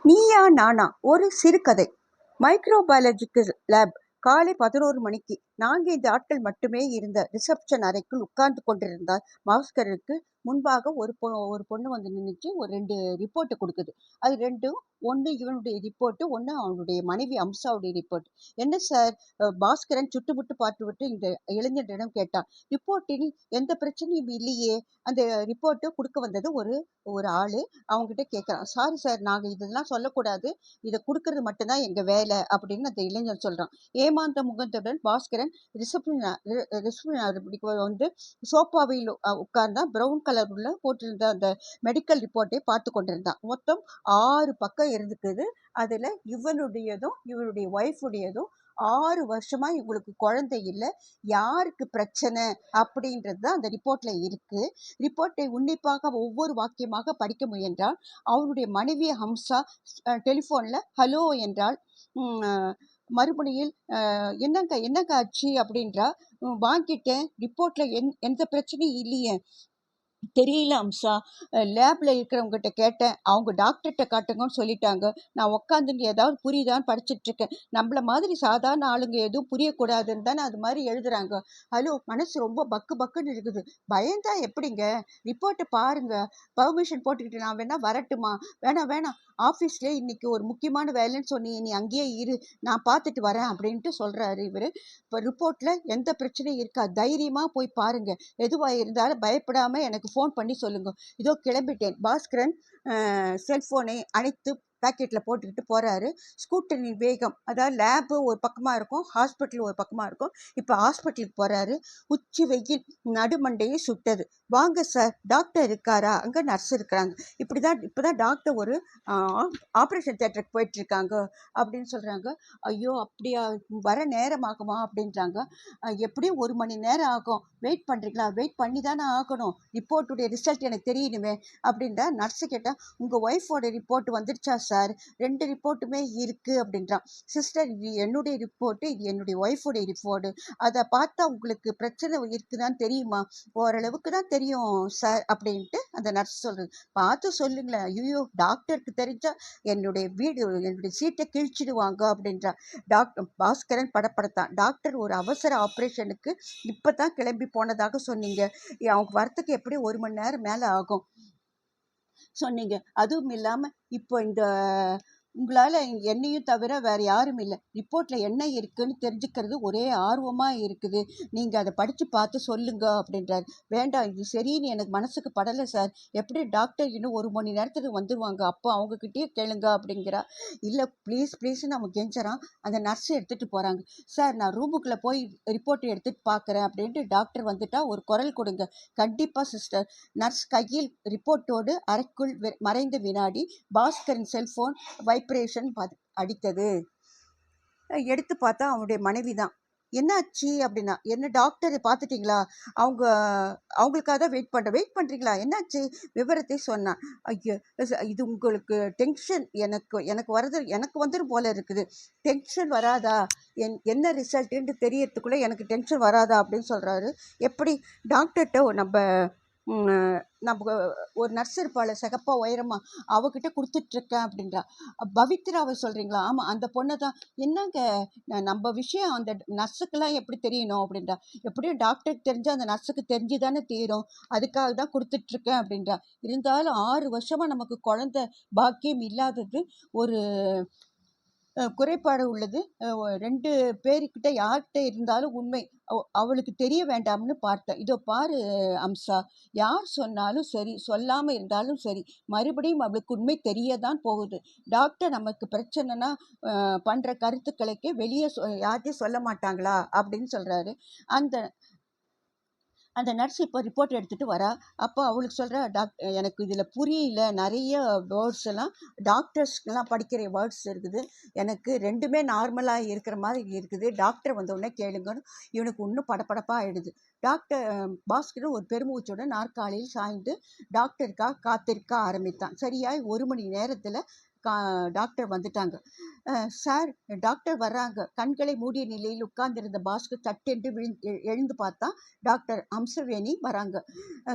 நீயா நானா ஒரு சிறுகதை. Microbiological lab. காலை 11 மணிக்கு 4 ஆட்கள் மட்டுமே இருந்த ரிசப்ஷன் அறைக்குள் உட்கார்ந்து கொண்டிருந்தார். பாஸ்கருக்கு முன்பாக ஒரு பொண்ணு வந்து நின்றுச்சு. ஒரு 2 ரிப்போர்ட்டு கொடுக்குது. அது ரெண்டும் ஒன்று இவனுடைய ரிப்போர்ட்டு, ஒன்று அவனுடைய மனைவி அம்சாவுடைய ரிப்போர்ட். என்ன சார்? பாஸ்கரன் சுட்டுமுட்டு பார்த்துவிட்டு இந்த இளைஞரிடம் கேட்டான். ரிப்போர்ட்டில் எந்த பிரச்சனையும் இல்லையே. அந்த ரிப்போர்ட்டு கொடுக்க வந்தது ஒரு ஒரு ஆளு. அவங்ககிட்ட கேட்குறான். சாரி சார், நாங்கள் இதெல்லாம் சொல்லக்கூடாது, இதை கொடுக்கறது மட்டும்தான் எங்கள் வேலை அப்படின்னு அந்த இளைஞர் சொல்கிறான். ஏமாந்த முகத்துடன் பாஸ்கரன் ரிசப்ஷன் வந்து சோஃபாவில் உட்கார்ந்தான். ப்ரௌன் கலர் உள்ள போட்டிருந்த அந்த மெடிக்கல் ரிப்போர்ட்டை பார்த்து கொண்டிருந்தான். மொத்தம் 6 பக்கம் இருந்துக்குது. அதில் இவனுடையதும் இவனுடைய ஒய்ஃபுடையதும் 6 வருஷமா இவங்களுக்கு குழந்தை இல்லை, யாருக்கு பிரச்சனை அப்படின்றது தான் அந்த ரிப்போர்ட்ல இருக்கு. ரிப்போர்ட்டை உன்னிப்பாக ஒவ்வொரு வாக்கியமாக படிக்க முயன்றால் அவனுடைய மனைவி ஹம்சா டெலிஃபோன்ல ஹலோ என்றால். மறுபடியில் என்னங்க என்னங்க ஆச்சு அப்படின்றா. வாங்கிட்டேன், ரிப்போர்ட்ல எந்த பிரச்சனையும் இல்லையே. தெரியல அம்சா, லேப்ல இருக்கிறவங்ககிட்ட கேட்டேன், அவங்க டாக்டர்கிட்ட காட்டுங்கன்னு சொல்லிட்டாங்க. நான் உட்காந்துட்டு ஏதாவது புரியுதான்னு படிச்சுட்டு இருக்கேன். நம்மள மாதிரி சாதாரண ஆளுங்க எதுவும் புரியக்கூடாதுன்னு தானே அது மாதிரி எழுதுறாங்க. ஹலோ, மனசு ரொம்ப பக்கு பக்குன்னு இருக்குது. பயந்தா எப்படிங்க? ரிப்போர்ட்டை பாருங்க. பர்மிஷன் போட்டுக்கிட்டு நான் வேணா வரட்டுமா? வேணாம் வேணாம், ஆஃபீஸ்ல இன்னைக்கு ஒரு முக்கியமான வேலைன்னு சொன்னி, நீ அங்கேயே இரு, நான் பார்த்துட்டு வரேன் அப்படின்ட்டு சொல்றாரு இவர். இப்போ ரிப்போர்ட்ல எந்த பிரச்சனையும் இருக்கா, தைரியமா போய் பாருங்க, எதுவாக இருந்தாலும் பயப்படாம எனக்கு ஃபோன் பண்ணி சொல்லுங்க. இதோ கிளம்பிட்டேன். பாஸ்கரன் செல்ஃபோனை அணைத்து பேக்கெட்டில் போட்டுக்கிட்டு போகிறாரு. ஸ்கூட்டரின் வேகம், அதாவது லேபு ஒரு பக்கமாக இருக்கும், ஹாஸ்பிட்டல் ஒரு பக்கமாக இருக்கும். இப்போ ஹாஸ்பிட்டலுக்கு போகிறாரு. உச்சி வெயில் நடுமண்டையை சுட்டது. வாங்க சார், டாக்டர் இருக்காரா? அங்கே நர்ஸ் இருக்கிறாங்க. இப்போதான் டாக்டர் ஒரு ஆப்ரேஷன் தேட்டருக்கு போயிட்டுருக்காங்க அப்படின்னு சொல்கிறாங்க. ஐயோ அப்படியா, வர நேரமாகுமா அப்படின்றாங்க. எப்படியும் 1 மணி நேரம் ஆகும், வெயிட் பண்ணுறீங்களா? வெயிட் பண்ணி தானே ஆகணும், ரிப்போர்ட்டுடைய ரிசல்ட் எனக்கு தெரியணுமே அப்படின்றா. நர்ஸு கேட்டால், உங்கள் ஒய்ஃபோட ரிப்போர்ட் வந்துடுச்சா சார்? 2 ரிப்போர்ட்டுமே இருக்குது அப்படின்றான். சிஸ்டர், இது என்னுடைய ரிப்போர்ட்டு, இது என்னுடைய ஒய்ஃபோடைய ரிப்போர்ட்டு. அதை பார்த்தா உங்களுக்கு பிரச்சனை இருக்குதான்னு தெரியுமா? ஓரளவுக்கு தான் தெரியும் சார் அப்படின்ட்டு அந்த நர்ஸ் சொல்கிறது. பார்த்து சொல்லுங்களேன். ஐயோ, டாக்டருக்கு தெரிஞ்சா என்னுடைய சீட்டை கிழிச்சிடுவாங்க அப்படின்றா. பாஸ்கரன் படப்படத்தான். டாக்டர் ஒரு அவசர ஆப்ரேஷனுக்கு இப்போ தான் கிளம்பி போனதாக சொன்னீங்க. அவங்க வரத்துக்கு எப்படி 1 மணி நேரம் மேலே ஆகும் சொன்னீங்க. அதுவும் இல்லாமல் இப்போ இந்த உங்களால் என்னையும் தவிர வேறு யாரும் இல்லை, ரிப்போர்ட்டில் என்ன இருக்குன்னு தெரிஞ்சுக்கிறது ஒரே ஆர்வமாக இருக்குது, நீங்கள் அதை படித்து பார்த்து சொல்லுங்க அப்படின்றார். வேண்டாம், இது சரின்னு எனக்கு மனசுக்கு படலை சார். எப்படி டாக்டர் இன்னும் 1 மணி நேரத்துக்கு வந்துடுவாங்க, அப்போ அவங்கக்கிட்டே கேளுங்க அப்படிங்கிறா. இல்லை ப்ளீஸ் ப்ளீஸ் நம்ம கெஞ்சறான். அந்த நர்ஸ் எடுத்துகிட்டு போகிறாங்க. சார், நான் ரூமுக்குள்ளே போய் ரிப்போர்ட்டை எடுத்துகிட்டு பார்க்குறேன் அப்படின்ட்டு டாக்டர் வந்துட்டா ஒரு குரல் கொடுங்க. கண்டிப்பாக சிஸ்டர். நர்ஸ் கையில் ரிப்போர்ட்டோடு அறைக்குள் மறைந்த வினாடி பாஸ்கரின் செல்ஃபோன் வைப்ரேஷன் அடித்தது. எடுத்து பார்த்தா அவனுடைய மனைவி தான். என்னாச்சு அப்படின்னா, என்ன டாக்டரை பார்த்துட்டிங்களா? அவங்களுக்காக தான் வெயிட் பண்ணுறீங்களா? என்னாச்சு? விவரத்தை சொன்னான். ஐயோ, இது உங்களுக்கு டென்ஷன், எனக்கு வந்துடும் போல இருக்குது. டென்ஷன் வராதா? என்ன ரிசல்ட்டுன்ட்டு தெரியறதுக்குள்ளே எனக்கு டென்ஷன் வராதா அப்படின்னு சொல்கிறாரு. எப்படி? டாக்டர்கிட்ட நம்ம ஒரு நர்ஸ் இருப்பாள் சிகப்பா உயரமா, அவகிட்ட கொடுத்துட்ருக்கேன் அப்படின்றா. பவித்ராவை சொல்கிறீங்களா? ஆமாம், அந்த பொண்ணை தான். என்னங்க, நம்ம விஷயம் அந்த நர்ஸுக்கெல்லாம் எப்படி தெரியணும் அப்படின்றா. எப்படியும் டாக்டருக்கு தெரிஞ்சு அந்த நர்ஸுக்கு தெரிஞ்சு தானே தீரும், அதுக்காக தான் கொடுத்துட்ருக்கேன் அப்படின்றா. இருந்தாலும் 6 வருஷமாக நமக்கு குழந்தை பாக்கியம் இல்லாதது ஒரு குறைபாடு உள்ளது. 2 பேருக்கிட்ட யார்கிட்ட இருந்தாலும் உண்மை அவளுக்கு தெரிய வேண்டாம்னு பார்த்தேன். இதோ பாரு அம்சா, யார் சொன்னாலும் சரி, சொல்லாமல் இருந்தாலும் சரி, மறுபடியும் அவளுக்கு உண்மை தெரிய தான் போகுது. டாக்டர் நமக்கு பிரச்சனைனா பண்ணுற கருத்துக்களுக்கு வெளியே யார்கிட்டையும் சொல்ல மாட்டாங்களா அப்படின்னு சொல்கிறாரு. அந்த நர்ஸ் இப்போ ரிப்போர்ட் எடுத்துகிட்டு வரா. அப்போ அவளுக்கு சொல்கிறா, எனக்கு இதில் புரியல, நிறைய வேர்ட்ஸ் எல்லாம் டாக்டர்ஸ்க்கெல்லாம் படிக்கிற வேர்ட்ஸ் இருக்குது, எனக்கு ரெண்டுமே நார்மலாக இருக்கிற மாதிரி இருக்குது, டாக்டர் வந்தோடனே கேளுங்கன்னு. இவனுக்கு இன்னும் படப்படப்பாக ஆகிடுது. டாக்டர் பாஸ்கரும் ஒரு பெருமூச்சோட நாற்காலியில் சாய்ந்து டாக்டருக்காக காத்திருக்க ஆரம்பித்தான். சரியாய் 1 மணி நேரத்தில் டாக்டர் வந்துட்டாங்க. சார், டாக்டர் வர்றாங்க. கண்களை மூடிய நிலையில் உட்கார்ந்திருந்த பாஸ்கர் சட்டென்று எழுந்து பார்த்தா டாக்டர் அம்சவேணி வராங்க.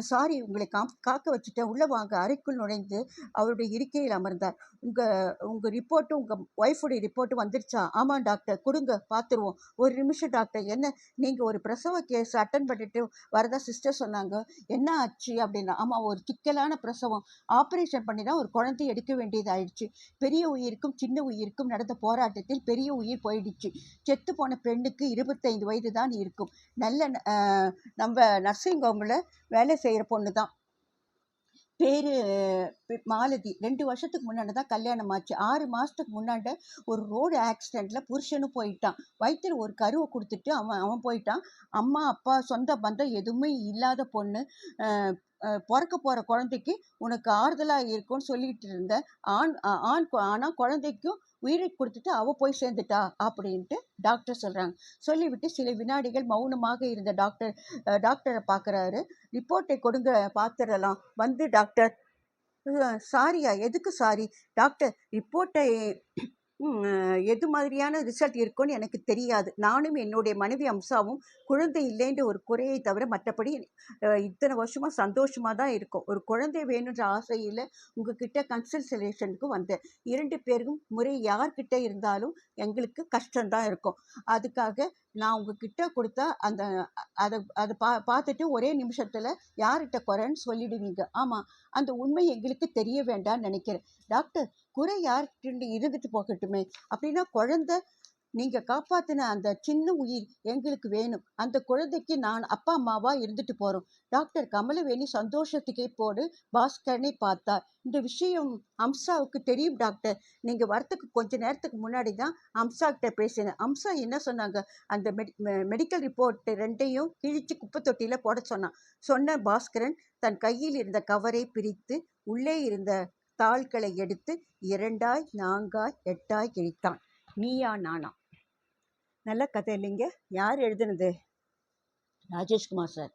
சாரி, உங்களை காக்க வச்சுட்டேன், உள்ள வாங்க. அறைக்குள் நுழைந்து அவருடைய இருக்கையில் அமர்ந்தார். உங்க ரிப்போர்ட்டு, உங்க ஒய்ஃபுடைய ரிப்போர்ட்டு வந்துருச்சா? ஆமாம் டாக்டர், கொடுங்க பார்த்துருவோம். ஒரு நிமிஷம் டாக்டர், என்ன நீங்கள் ஒரு பிரசவ கேஸ் அட்டன் பண்ணிட்டு வரதா சிஸ்டர் சொன்னாங்க. என்ன ஆச்சு அப்படின்னா, ஆமாம், ஒரு சிக்கலான பிரசவம். ஆப்ரேஷன் பண்ணி தான் ஒரு குழந்தை எடுக்க வேண்டியது ஆயிடுச்சு. பெரிய உயிருக்கும் சின்ன உயிருக்கும் நடந்த போராட்டத்தில் பெரிய உயிர் போயிடுச்சு. செத்து போன பெண்ணுக்கு 25 வயது தான் இருக்கும். நல்ல நம்ம நர்சிங் ஹோமில் வேலை செய்கிற பொண்ணு தான். பேரு மாலதி. 2 வருஷத்துக்கு முன்னாடி தான் கல்யாணம் ஆச்சு. 6 மாதத்துக்கு முன்னாடி ஒரு ரோடு ஆக்சிடெண்ட்டில் புருஷனும் போயிட்டான். வயிற்றுல ஒரு கருவை கொடுத்துட்டு அவன் போயிட்டான். அம்மா அப்பா சொந்த பந்தம் எதுவுமே இல்லாத பொண்ணு. பிறக்க போகிற குழந்தைக்கு உனக்கு ஆறுதலாக இருக்கும்னு சொல்லிட்டு இருந்த ஆனால் குழந்தைக்கும் உயிரை கொடுத்துட்டு அவள் போய் சேர்ந்துட்டா அப்படின்ட்டு டாக்டர் சொல்கிறாங்க. சொல்லிவிட்டு சில வினாடிகள் மௌனமாக இருந்த டாக்டரை பார்க்குறாரு. ரிப்போர்ட்டை கொடுங்க, பார்த்துடலாம். வந்து டாக்டர், சாரியா? எதுக்கு சாரி டாக்டர்? ரிப்போர்ட்டை எது மாதிரியான ரிசல்ட் இருக்குன்னு எனக்கு தெரியாது. நானும் என்னுடைய மனைவி அம்சாவும் குழந்தை இல்லைன்ற ஒரு குறையை தவிர மற்றபடி இத்தனை வருஷமாக சந்தோஷமாக தான் இருக்கும். ஒரு குழந்தை வேணுன்ற ஆசையில் உங்ககிட்ட கன்சல்டேஷனுக்கு வந்தேன். 2 பேருக்கும் முறை யார்கிட்ட இருந்தாலும் எங்களுக்கு கஷ்டம்தான் இருக்கும். அதுக்காக நான் உங்ககிட்ட கொடுத்தா அதை பார்த்துட்டு ஒரே நிமிஷத்தில் யார்கிட்ட குறைன்னு சொல்லிடுவீங்க. ஆமாம், அந்த உண்மை எங்களுக்கு தெரிய வேண்டாம்னு நினைக்கிறேன். டாக்டர், குறை யார்கிட்ட இருந்துட்டு போகட்டுமே. அப்படின்னா குழந்தை, நீங்கள் காப்பாற்றின அந்த சின்ன உயிர் எங்களுக்கு வேணும். அந்த குழந்தைக்கு நான் அப்பா அம்மாவா இருந்துட்டு போகிறோம். டாக்டர் கமலவேணி சந்தோஷத்துக்கே போடு பாஸ்கரனை பார்த்தார். இந்த விஷயம் அம்சாவுக்கு தெரியும் டாக்டர். நீங்கள் வரத்துக்கு கொஞ்ச நேரத்துக்கு முன்னாடி தான் அம்சா கிட்ட பேசினேன். அம்சா என்ன சொன்னாங்க? அந்த மெடிக்கல் ரிப்போர்ட் 2ஐயும் கிழிச்சு குப்பை தொட்டியில் போட சொன்ன பாஸ்கரன் தன் கையில் இருந்த கவரை பிரித்து உள்ளே இருந்த தாள்களை எடுத்து 2ஆய் 4ஆய் 8ஆய் கிழித்தான். நீயா நானா? நல்ல கதை இல்லைங்க? யார் எழுதுனது? ராஜேஷ்குமார் சார்.